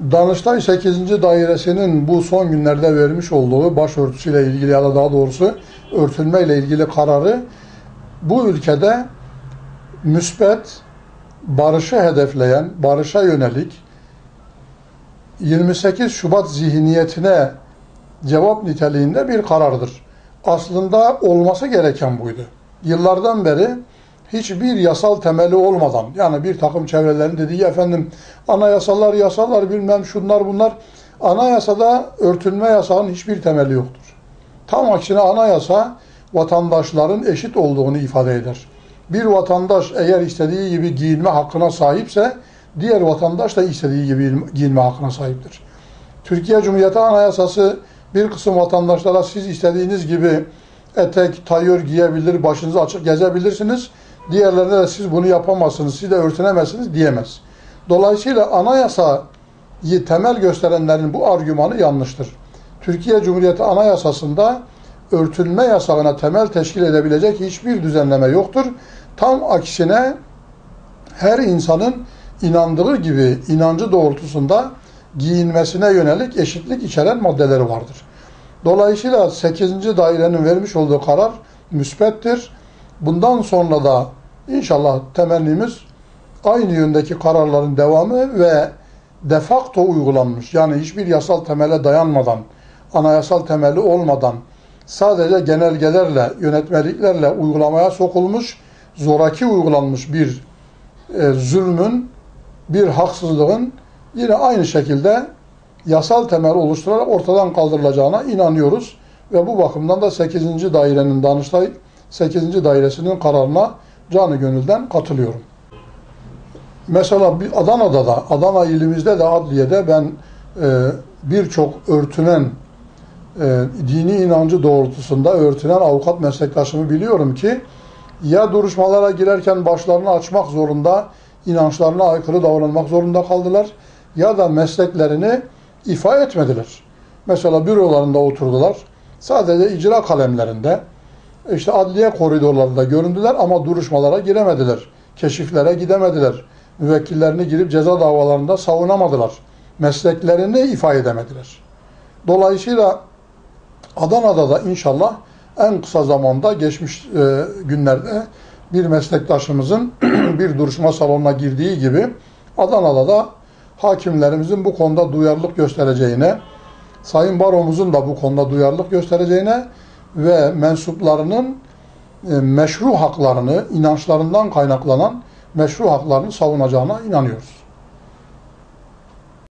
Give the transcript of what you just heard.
Danıştay 8. Dairesi'nin bu son günlerde vermiş olduğu başörtüsüyle ilgili ya da daha doğrusu örtülmeyle ilgili kararı bu ülkede müsbet, barışı hedefleyen, barışa yönelik 28 Şubat zihniyetine cevap niteliğinde bir karardır. Aslında olması gereken buydu. Yıllardan beri hiçbir yasal temeli olmadan, yani bir takım çevrelerin dediği efendim anayasalar, yasalar bilmem şunlar bunlar, anayasada örtünme yasağının hiçbir temeli yoktur. Tam aksine anayasa vatandaşların eşit olduğunu ifade eder. Bir vatandaş eğer istediği gibi giyinme hakkına sahipse, diğer vatandaş da istediği gibi giyinme hakkına sahiptir. Türkiye Cumhuriyeti Anayasası bir kısım vatandaşlara siz istediğiniz gibi etek, tayör giyebilir, başınızı açık gezebilirsiniz. Diğerlerine de siz bunu yapamazsınız, siz de örtünemezsiniz diyemez. Dolayısıyla anayasayı temel gösterenlerin bu argümanı yanlıştır. Türkiye Cumhuriyeti Anayasası'nda örtünme yasağına temel teşkil edebilecek hiçbir düzenleme yoktur. Tam aksine her insanın inandığı gibi inancı doğrultusunda giyinmesine yönelik eşitlik içeren maddeleri vardır. Dolayısıyla 8. dairenin vermiş olduğu karar müsbettir. Bundan sonra da inşallah temennimiz aynı yöndeki kararların devamı ve de facto uygulanmış, yani hiçbir yasal temele dayanmadan, anayasal temeli olmadan sadece genelgelerle, yönetmeliklerle uygulamaya sokulmuş, zoraki uygulanmış bir zulmün, bir haksızlığın yine aynı şekilde yasal temel oluşturarak ortadan kaldırılacağına inanıyoruz. Ve bu bakımdan da 8. dairenin Danıştay 8. dairesinin kararına canı gönülden katılıyorum. Mesela Adana'da da, Adana ilimizde de adliyede ben birçok örtünen, dini inancı doğrultusunda örtünen avukat meslektaşımı biliyorum ki ya duruşmalara girerken başlarını açmak zorunda, inançlarına aykırı davranmak zorunda kaldılar ya da mesleklerini ifa etmediler. Mesela bürolarında oturdular, sadece icra kalemlerinde, işte adliye koridorlarında göründüler ama duruşmalara giremediler, keşiflere gidemediler, müvekkillerini girip ceza davalarında savunamadılar, mesleklerini ifa edemediler. Dolayısıyla Adana'da da inşallah en kısa zamanda geçmiş günlerde bir meslektaşımızın bir duruşma salonuna girdiği gibi Adana'da da hakimlerimizin bu konuda duyarlılık göstereceğine, Sayın Baromuzun da bu konuda duyarlılık göstereceğine ve mensuplarının meşru haklarını, inançlarından kaynaklanan meşru haklarını savunacağına inanıyoruz.